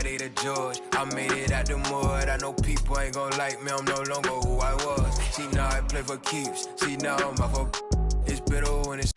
they the judge. I made it out the mud. I know people ain't gon' like me. I'm no longer who I was. See, now I play for keeps. See, now I'm off of. It's bitter when it's.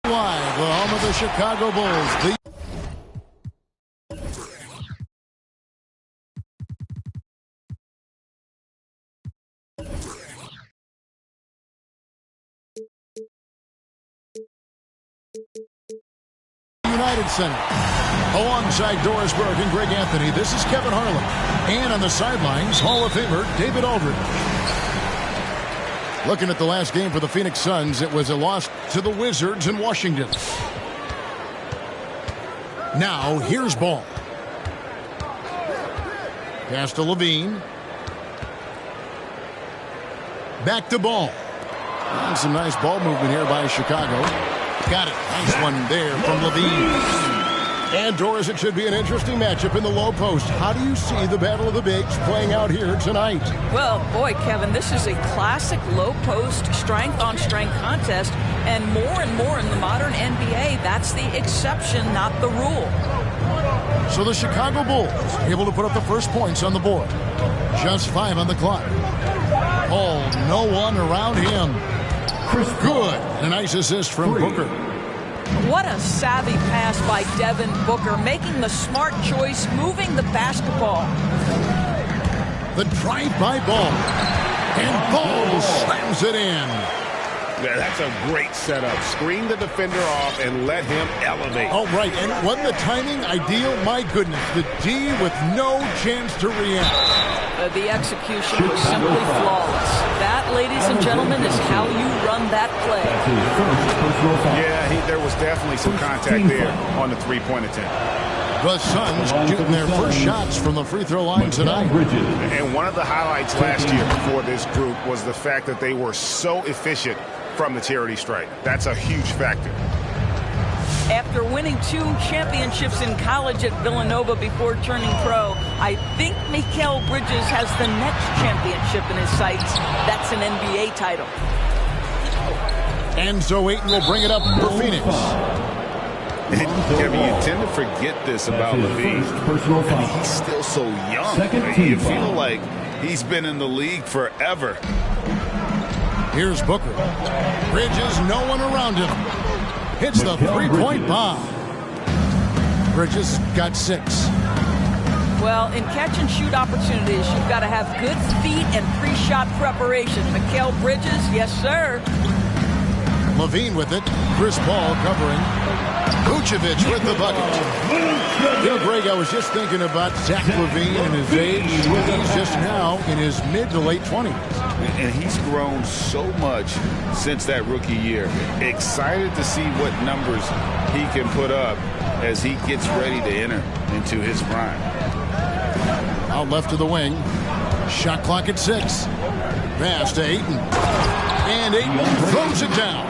Live, the home of the Chicago Bulls. United Center. Alongside Doris Burke and Greg Anthony, this is Kevin Harlan. And on the sidelines, Hall of Famer David Aldridge. Looking at the last game for the Phoenix Suns, it was a loss to the Wizards in Washington. Now, here's Ball. Pass to Levine. Back to Ball. And some nice ball movement here by Chicago. Got it. Nice one there from Levine. And Doris, it should be an interesting matchup in the low post. How do you see the Battle of the Bigs playing out here tonight? Well, boy, Kevin, this is a classic low post strength-on-strength contest. And more in the modern NBA, that's the exception, not the rule. So the Chicago Bulls able to put up the first points on the board. Just 5 on the clock. Ball, no one around him. Good. A nice assist from Booker. What a savvy pass by Devin Booker, making the smart choice, moving the basketball. The drive-by Ball. And Ball slams it in. Yeah, that's a great setup. Screen the defender off and let him elevate. Oh, right. And wasn't the timing ideal? My goodness. The D with no chance to react. The execution was simply flawless. That, ladies and gentlemen, is how you run that play. Yeah, there was definitely some contact there on the three-point attempt. The Suns shooting their first shots from the free throw line tonight. And one of the highlights last year for this group was the fact that they were so efficient from the charity stripe. That's a huge factor. After winning 2 championships in college at Villanova before turning pro, I think Mikal Bridges has the next championship in his sights. That's an NBA title. And so Ayton will bring it up for Phoenix. Kevin, you tend to forget this about Levine. He's still so young. You feel like he's been in the league forever. Here's Booker. Bridges, no one around him. Hits the three-point bomb. Bridges got 6. Well, in catch-and-shoot opportunities, you've got to have good feet and pre-shot preparation. Mikal Bridges, yes, sir. Levine with it. Chris Paul covering. Vucevic with the bucket. Greg, I was just thinking about Zach LaVine and his age. He's just now in his mid to late 20s. And he's grown so much since that rookie year. Excited to see what numbers he can put up as he gets ready to enter into his prime. Out left to the wing. Shot clock at 6. Pass to Ayton. And Ayton throws it down.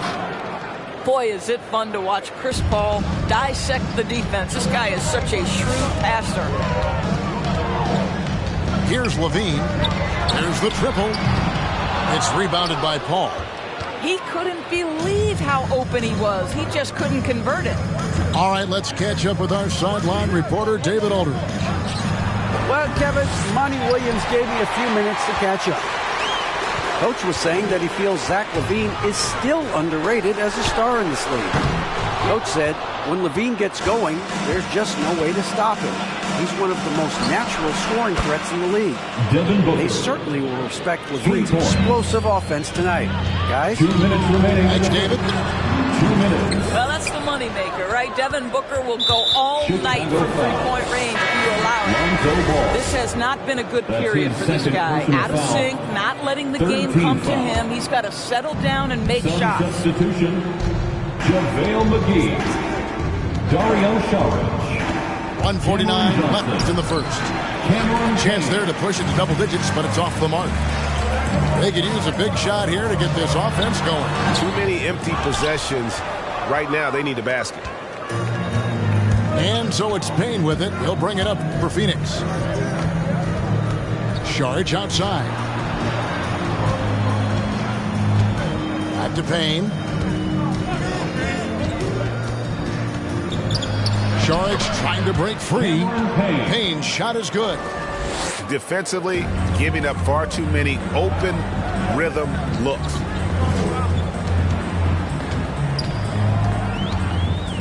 Boy, is it fun to watch Chris Paul dissect the defense. This guy is such a shrewd passer. Here's Levine. There's the triple. It's rebounded by Paul. He couldn't believe how open he was. He just couldn't convert it. All right, let's catch up with our sideline reporter, David Aldridge. Well, Kevin, Monty Williams gave me a few minutes to catch up. Coach was saying that he feels Zach LaVine is still underrated as a star in this league. Coach said, when LaVine gets going, there's just no way to stop him. He's one of the most natural scoring threats in the league. They certainly will respect LaVine's explosive offense tonight. Guys? 2 minutes remaining. Thanks, David. 2 minutes. Well, that's the moneymaker, right? Devin Booker will go all night from three-point range if you allow it. This has not been a good period for this guy. Out of sync, not letting the game come to him. He's got to settle down and make shots. Substitution, JaVale McGee. Dario Saric. 1:49 left in the first. Chance there to push it to double digits, but it's off the mark. They could use a big shot here to get this offense going. Too many empty possessions. Right now, they need a basket. And so it's Payne with it. He'll bring it up for Phoenix. Saric outside. Back to Payne. Saric trying to break free. Payne's shot is good. Defensively, giving up far too many open rhythm looks.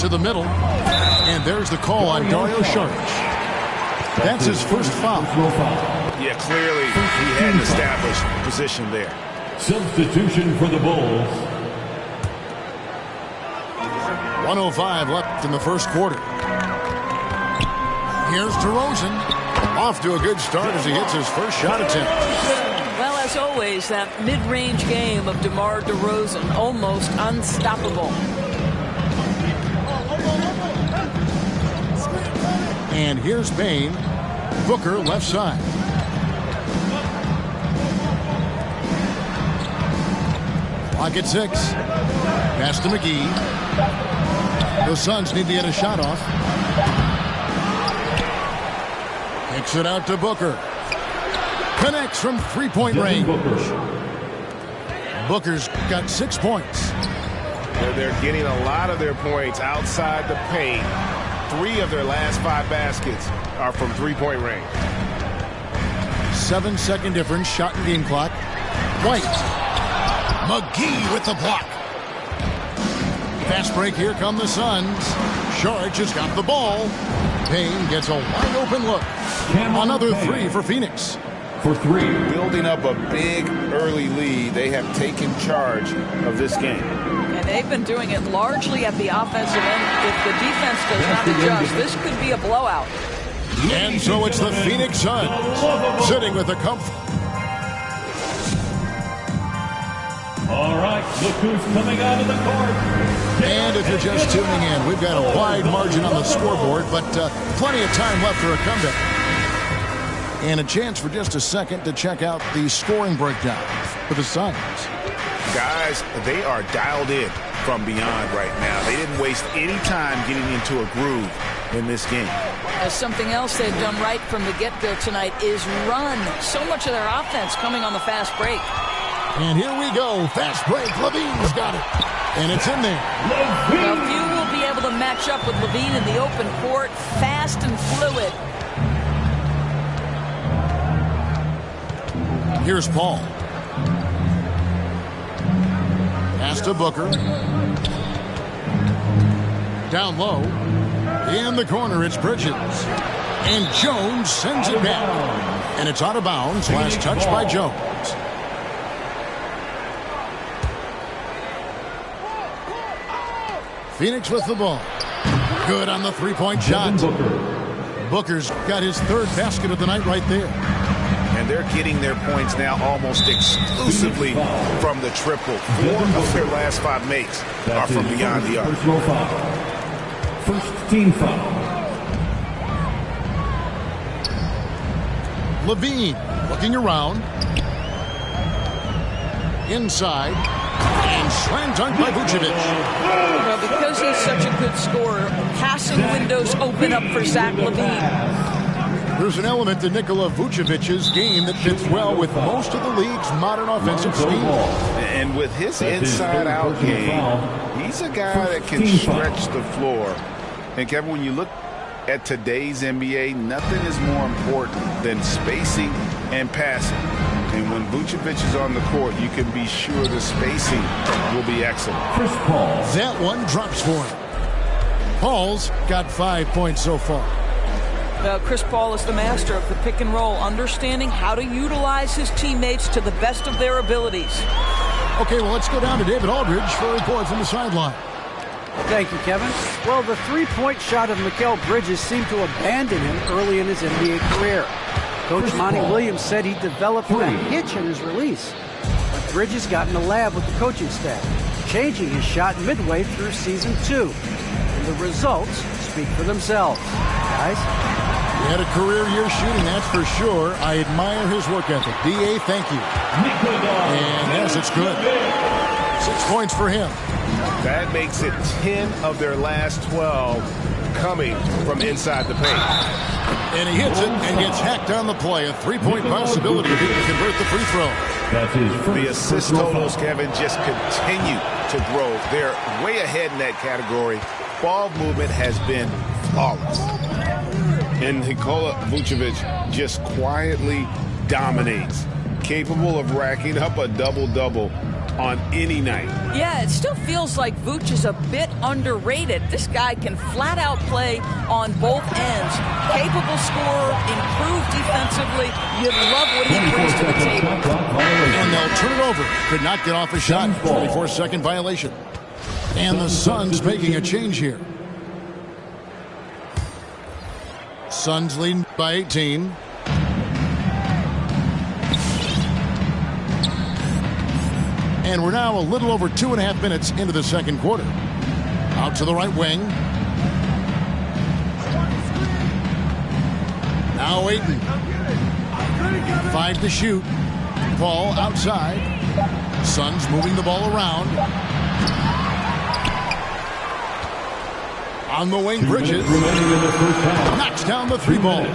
To the middle. And there's the call on Dario Saric. That's his first foul. Yeah, clearly he had an established position there. Substitution for the Bulls. 1:05 left in the first quarter. Here's DeRozan. Off to a good start as he hits his first shot attempt. Well, as always, that mid-range game of DeMar DeRozan, almost unstoppable. And here's Payne. Booker left side. Clock at 6. Pass to McGee. The Suns need to get a shot off. Kicks it out to Booker. Connects from three-point range. Booker's got 6 points. They're getting a lot of their points outside the paint. 3 of their last 5 baskets are from three-point range. 7-second difference, shot and game clock. White. McGee with the block. Fast break, here come the Suns. Saric has got the ball. Payne gets a wide open look. Another 3 for Phoenix. For 3. Building up a big early lead, they have taken charge of this game. And they've been doing it largely at the offensive end. If the defense does not adjust, this could be a blowout. And so it's the Phoenix Suns sitting with a comfort. All right, look who's coming out of the court. And if you're just tuning in, we've got a wide margin on the scoreboard, but plenty of time left for a comeback. And a chance for just a second to check out the scoring breakdown for the Suns. Guys, they are dialed in from beyond right now. They didn't waste any time getting into a groove in this game. As something else they've done right from the get-go tonight is run. So much of their offense coming on the fast break. And here we go. Fast break. LaVine's got it. And it's in there. Well, few will be able to match up with LaVine in the open court. Fast and fluid. Here's Paul. Pass to Booker. Down low. In the corner, it's Bridges. And Jones sends it back. And it's out of bounds. Last touch by Jones. Phoenix with the ball. Good on the three-point shot. Booker's got his 3rd basket of the night right there. And they're getting their points now almost exclusively from the triple. 4 of their last 5 makes are from beyond the arc. First team foul. LaVine looking around. Inside. And slam dunk by Vucevic. Well, because he's such a good scorer, passing windows open up for Zach LaVine. There's an element to Nikola Vucevic's game that fits well with most of the league's modern offensive scheme. And with his inside-out game, he's a guy that can stretch the floor. And Kevin, when you look at today's NBA, nothing is more important than spacing and passing. And when Vucevic is on the court, you can be sure the spacing will be excellent. Chris Paul. That one drops for him. Paul's got 5 points so far. Chris Paul is the master of the pick and roll, understanding how to utilize his teammates to the best of their abilities. Okay, well, let's go down to David Aldridge for a report from the sideline. Thank you, Kevin. Well, the three-point shot of Mikal Bridges seemed to abandon him early in his NBA career. Coach Monty Williams said he developed a hitch in his release. But Bridges got in the lab with the coaching staff, changing his shot midway through season 2. And the results speak for themselves. Guys? He had a career year shooting, that's for sure. I admire his work ethic. D.A., thank you. And yes, it's good. 6 points for him. That makes it 10 of their last 12 coming from inside the paint. And he hits it and gets hacked on the play. A three-point possibility if he can convert the free throw. That's his first The assist totals, Kevin, just continue to grow. They're way ahead in that category. Ball movement has been flawless. And Nikola Vucevic just quietly dominates, capable of racking up a double-double on any night. Yeah, it still feels like Vooch is a bit underrated. This guy can flat out play on both ends. Capable scorer, improved defensively. You love what he brings to the table. And they'll turn it over. Could not get off a shot. 24-second violation. And the Suns making a change here. Suns leading by 18. And we're now a little over 2.5 minutes into the second quarter. Out to the right wing. Now Ayton. 5 to shoot. Paul outside. Suns moving the ball around. On the wing, Bridges knocks down the three ball.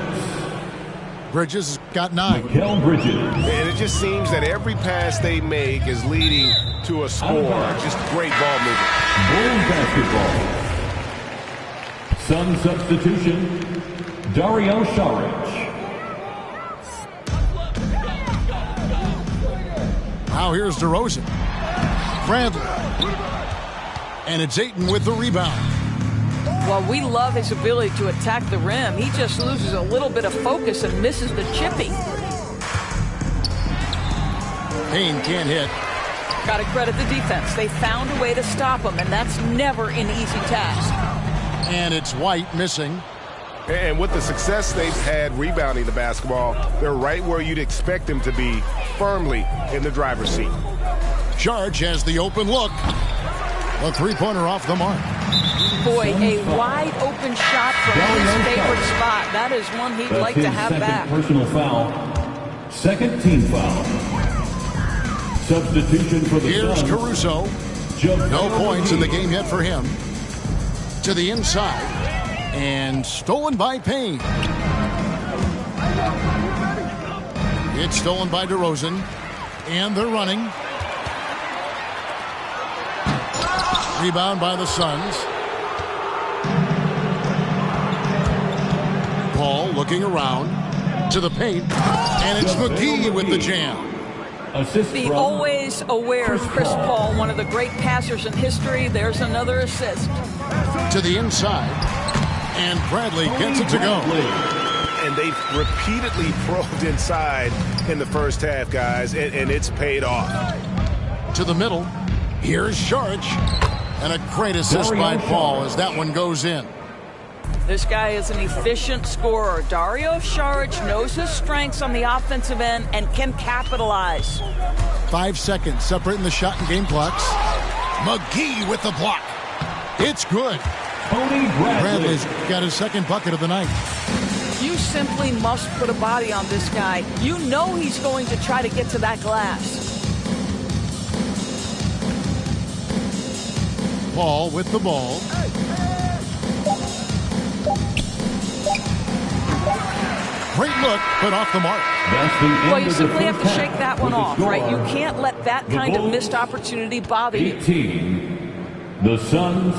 Bridges got 9. Mikal Bridges. And it just seems that every pass they make is leading to a score. Just great ball movement. Bulls basketball. Sun substitution, Dario Saric. Now here's DeRozan. Bradley. And it's Ayton with the rebound. Well, we love his ability to attack the rim. He just loses a little bit of focus and misses the chipping. Payne can't hit. Got to credit the defense. They found a way to stop him, and that's never an easy task. And it's White missing. And with the success they've had rebounding the basketball, they're right where you'd expect them to be, firmly in the driver's seat. Saric has the open look. A three-pointer off the mark. Boy, a wide-open shot from his favorite spot. That is one he'd like to have back. Personal foul. Second team foul. Substitution for the Here's Suns. Caruso. No points in the game yet for him. To the inside. And stolen by Payne. It's stolen by DeRozan. And they're running. Rebound by the Suns. Paul looking around to the paint. And it's McGee with the jam. Assist Be from always aware of Chris Paul, one of the great passers in history. There's another assist. To the inside. And Bradley gets it to go. And they've repeatedly probed inside in the first half, guys, and it's paid off. To the middle. Here's Saric. And a great assist by Paul as that one goes in. This guy is an efficient scorer. Dario Saric knows his strengths on the offensive end and can capitalize. 5 seconds separating the shot and game clocks. McGee with the block. It's good. Tony Bradley. Bradley's got his second bucket of the night. You simply must put a body on this guy. You know he's going to try to get to that glass. Paul with the ball. Great look, but off the mark. That's the end Well, you of the simply have first to shake half that one with the off, score. right? You can't let that kind of missed opportunity bother you. 18. The Suns,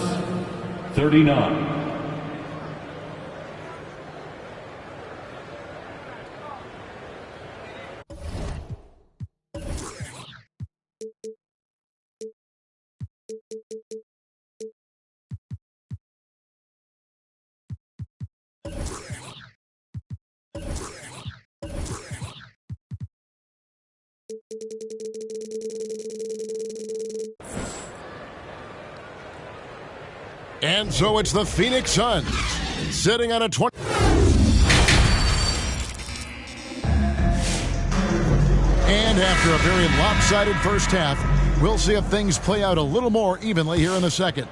39. And so it's the Phoenix Suns sitting on a 20. And after a very lopsided first half, we'll see if things play out a little more evenly here in the second.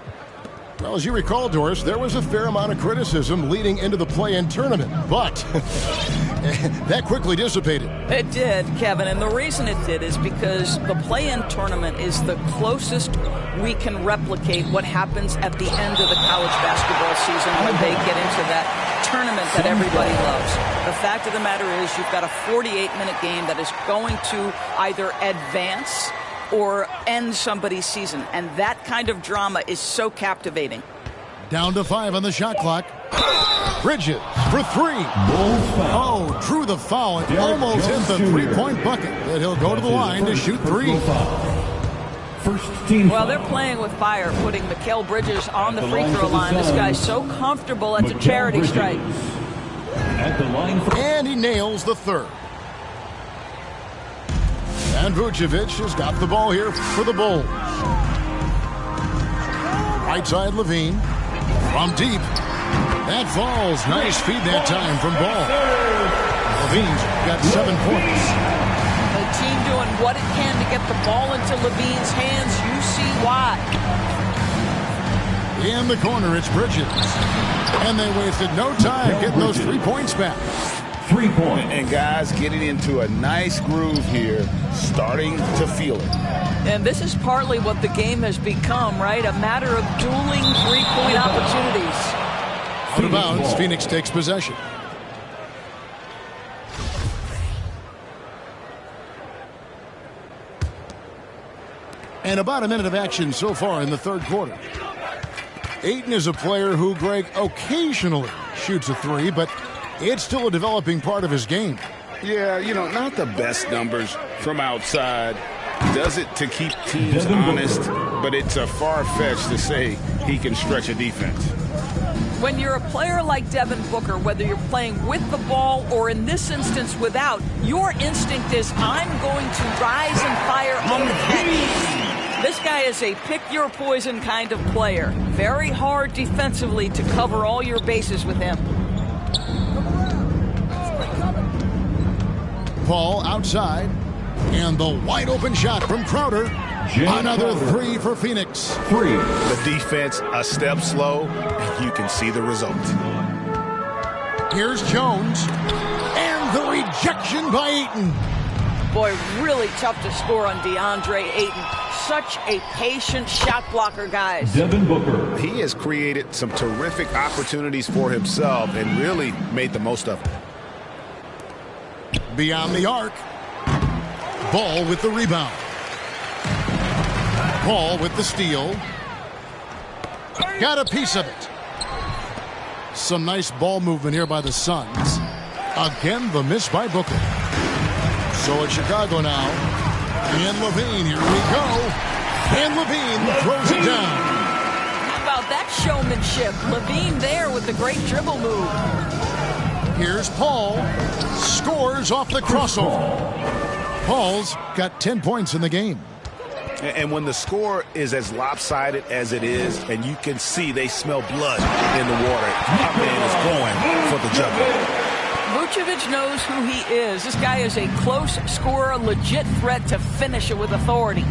Well, as you recall, Doris, there was a fair amount of criticism leading into the play-in tournament, but that quickly dissipated. It did, Kevin, and the reason it did is because the play-in tournament is the closest we can replicate what happens at the end of the college basketball season when they get into that tournament that everybody loves. The fact of the matter is you've got a 48-minute game that is going to either advance or end somebody's season, and that kind of drama is so captivating. Down to 5 on the shot clock. Bridges for 3. Oh, drew the foul and almost hit the three-point bucket. But he'll go to the line to shoot 3. Well, they're playing with fire, putting Mikal Bridges on the free throw line. This guy's so comfortable at the charity stripe. And he nails the third. And Vucevic has got the ball here for the Bulls. Right side, LaVine. From deep. That falls. Nice feed that time from Ball. LaVine's got 7 points. The team doing what it can to get the ball into LaVine's hands. You see why. In the corner, it's Bridges. And they wasted no time getting those 3 points back. 3-point. And guys getting into a nice groove here, starting to feel it. And this is partly what the game has become, right? A matter of dueling 3-point opportunities. Out of bounds, Phoenix takes possession. And about a minute of action so far in the third quarter. Ayton is a player who, Greg, occasionally shoots a 3, but it's still a developing part of his game. Yeah, not the best numbers from outside. Does it to keep teams honest, but it's a far-fetched to say he can stretch a defense. When you're a player like Devin Booker, whether you're playing with the ball or in this instance without, your instinct is, I'm going to rise and fire on the catch. This guy is a pick-your-poison kind of player. Very hard defensively to cover all your bases with him. Paul outside, and the wide open shot from Crowder. Another 3 for Phoenix. 3. The defense a step slow, and you can see the result. Here's Jones, and the rejection by Ayton. Boy, really tough to score on DeAndre Ayton. Such a patient shot blocker, guys. Devin Booker. He has created some terrific opportunities for himself and really made the most of it. Beyond the arc. Ball with the rebound. Ball with the steal. Got a piece of it. Some nice ball movement here by the Suns. Again, the miss by Booker. So it's Chicago now. And LaVine, here we go. And LaVine throws it down. How about that showmanship? LaVine there with the great dribble move. Here's Paul. Scores off the crossover. Paul's got 10 points in the game. And when the score is as lopsided as it is, and you can see they smell blood in the water, my man is going for the jumper. Vucevic knows who he is. This guy is a close scorer, legit threat to finish it with authority.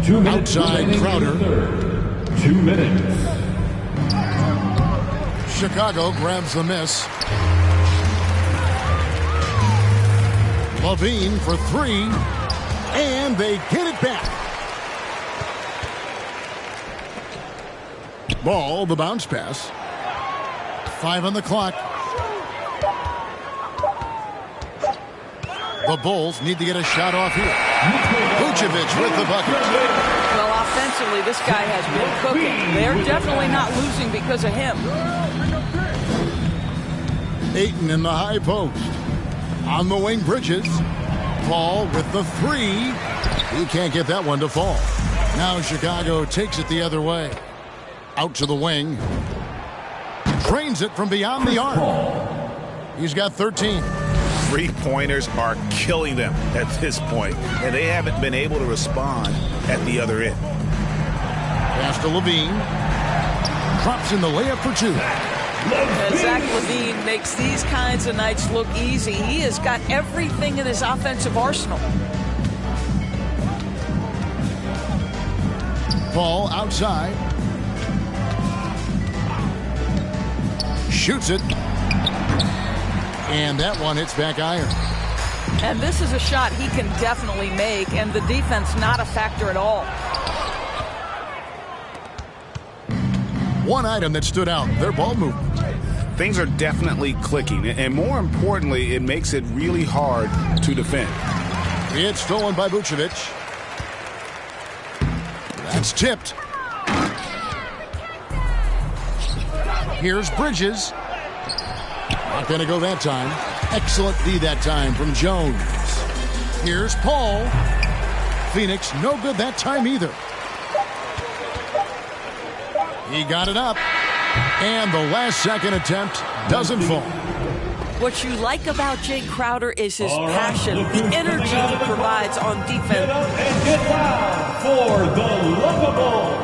2 minutes. Outside Crowder. 2 minutes. Chicago grabs the miss. LaVine for 3, and they get it back. Ball, the bounce pass. 5 on the clock. The Bulls need to get a shot off here. Vucevic with the bucket. Well, offensively, this guy has been cooking. They're definitely not losing because of him. Ayton in the high post. On the wing, Bridges. Paul with the 3. He can't get that one to fall. Now Chicago takes it the other way. Out to the wing. Drains it from beyond the arc. He's got 13. 3-pointers are killing them at this point, and they haven't been able to respond at the other end. Pass to Levine. Drops in the layup for two. Zach LaVine makes these kinds of nights look easy. He has got everything in his offensive arsenal. Ball outside. Shoots it. And that one hits back iron. And this is a shot he can definitely make, and the defense not a factor at all. One item that stood out, their ball movement. Things are definitely clicking, and more importantly, it makes it really hard to defend. It's stolen by Vucevic. That's tipped. Here's Bridges. Not going to go that time. Excellent D that time from Jones. Here's Paul. Phoenix, no good that time either. He got it up. And the last second attempt doesn't fall. What you like about Jay Crowder is his passion, the energy he provides on defense. And get down for the Lookable.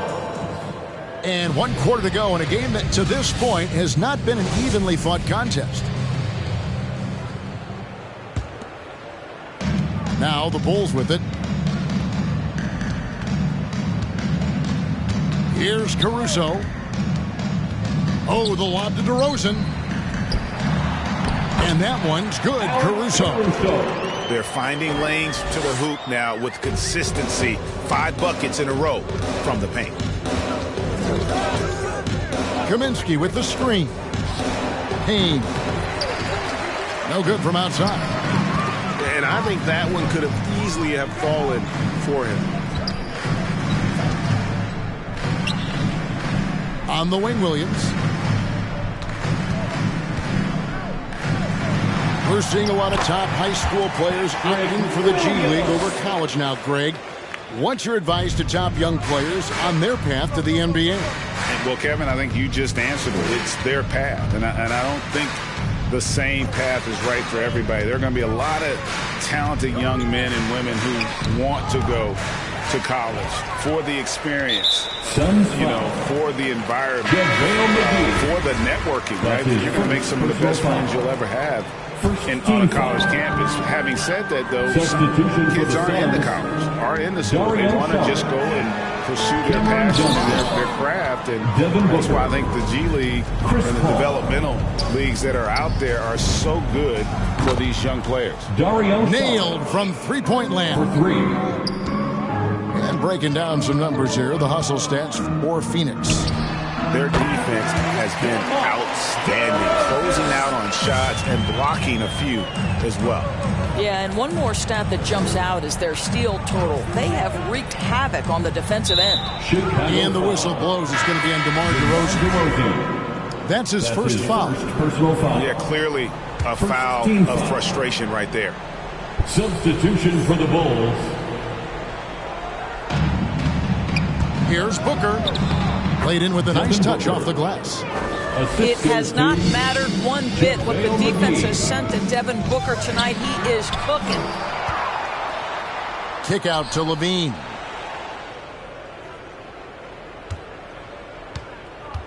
And 1 quarter to go in a game that to this point has not been an evenly fought contest. Now the Bulls with it. Here's Caruso. Oh, the lob to DeRozan. And that one's good, Caruso. They're finding lanes to the hoop now with consistency. 5 buckets in a row from the paint. Kaminsky with the screen. Payne. No good from outside. And I think that one could have easily have fallen for him. On the wing, Williams. We're seeing a lot of top high school players opting for the G League over college now, Greg. What's your advice to top young players on their path to the NBA? Well, Kevin, I think you just answered it. It's their path. And I don't think the same path is right for everybody. There are going to be a lot of talented young men and women who want to go to college for the experience, for the environment, for the networking, right? You're going to make some of the best friends you'll ever have on a college campus. Having said that, though, kids aren't into college, aren't into school. They want to just go and pursue their passion and their craft, and that's why I think the G League and the developmental leagues that are out there are so good for these young players. Nailed from three-point land. And breaking down some numbers here, the hustle stats for Phoenix. Their defense has been outstanding, closing out on shots and blocking a few as well. Yeah, and one more stat that jumps out is their steal total. They have wreaked havoc on the defensive end. And the whistle blows. It's going to be on DeMar DeRozan. That's his first foul. Yeah, clearly a foul of frustration right there. Substitution for the Bulls. Here's Booker. Played in with a nice touch off the glass. It has not mattered one bit what the defense has sent to Devin Booker tonight. He is cooking. Kick out to Levine.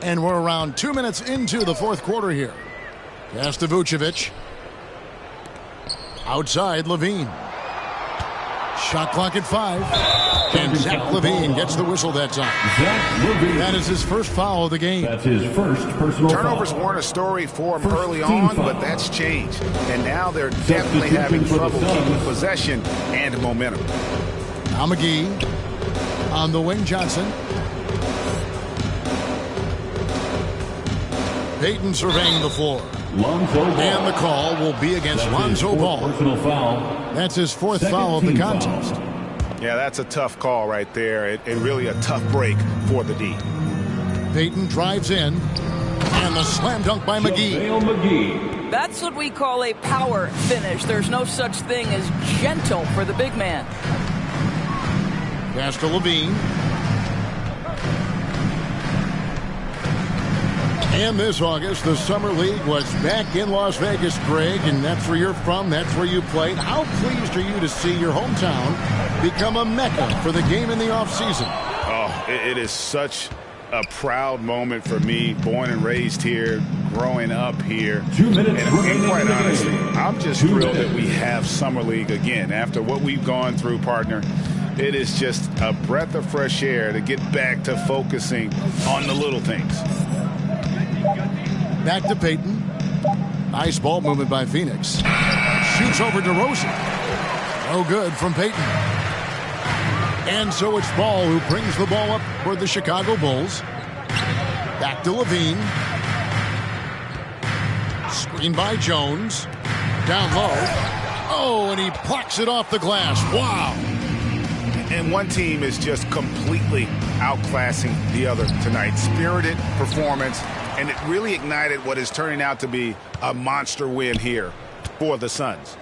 And we're around 2 minutes into the fourth quarter here. Pass to Vucevic. Outside Levine. Shot clock at 5. And Zach LaVine gets the whistle that time. That is his first foul of the game. That's his first personal Turnovers foul. weren't a story for him early on, but that's changed. And now they're definitely having trouble keeping possession and momentum. Now McGee on the wing, Johnson. Payton surveying the floor. Lonzo Ball. And the call will be against Lonzo Ball. Personal foul. That's his fourth foul of the contest. Foul. Yeah, that's a tough call right there, and really a tough break for the D. Payton drives in, and the slam dunk by McGee. That's what we call a power finish. There's no such thing as gentle for the big man. Pass to Levine. And this August, the Summer League was back in Las Vegas, Greg, and that's where you're from, that's where you played. How pleased are you to see your hometown become a mecca for the game in the offseason? Oh, it is such a proud moment for me, born and raised here, growing up here. 2 minutes and quite remaining. honestly, I'm just thrilled that we have Summer League again. After what we've gone through, partner, it is just a breath of fresh air to get back to focusing on the little things. Back to Payton. Nice ball movement by Phoenix. Shoots over DeRozan. No good from Payton. And so it's Ball who brings the ball up for the Chicago Bulls. Back to Levine. Screen by Jones. Down low. Oh, and he plucks it off the glass. Wow. And one team is just completely outclassing the other tonight. Spirited performance, and it really ignited what is turning out to be a monster win here for the Suns.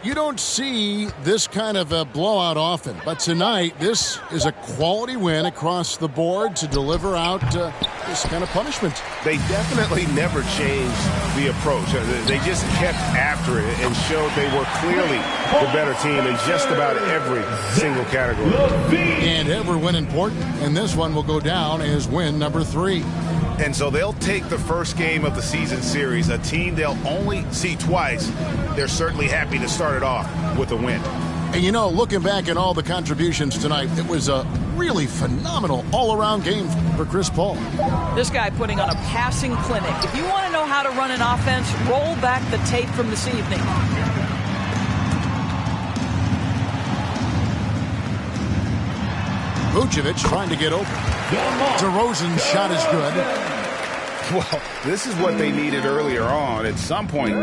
You don't see this kind of a blowout often, but tonight this is a quality win across the board to deliver out this kind of punishment. They definitely never changed the approach. They just kept after it and showed they were clearly the better team in just about every single category. And every win important, and this one will go down as win number 3. And so they'll take the first game of the season series, a team they'll only see twice. They're certainly happy to start it off with a win. And you know, looking back at all the contributions tonight, it was a really phenomenal all-around game for Chris Paul. This guy putting on a passing clinic. If you want to know how to run an offense, roll back the tape from this evening. Vucevic trying to get open. DeRozan's shot is good. Well, this is what they needed earlier on. At some point,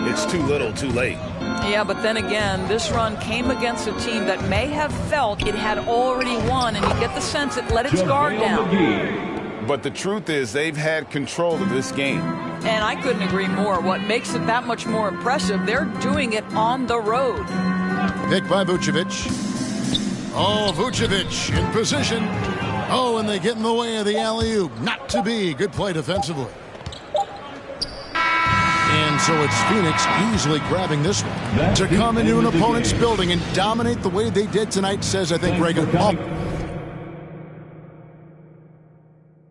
it's too little, too late. Yeah, but then again, this run came against a team that may have felt it had already won, and you get the sense it let its guard down. But the truth is they've had control of this game. And I couldn't agree more. What makes it that much more impressive, they're doing it on the road. Pick by Vucevic. Oh, Vucevic in position. Oh, and they get in the way of the alley-oop. Not to be. Good play defensively. And so it's Phoenix easily grabbing this one. To come into an opponent's building and dominate the way they did tonight says, I think, Reagan,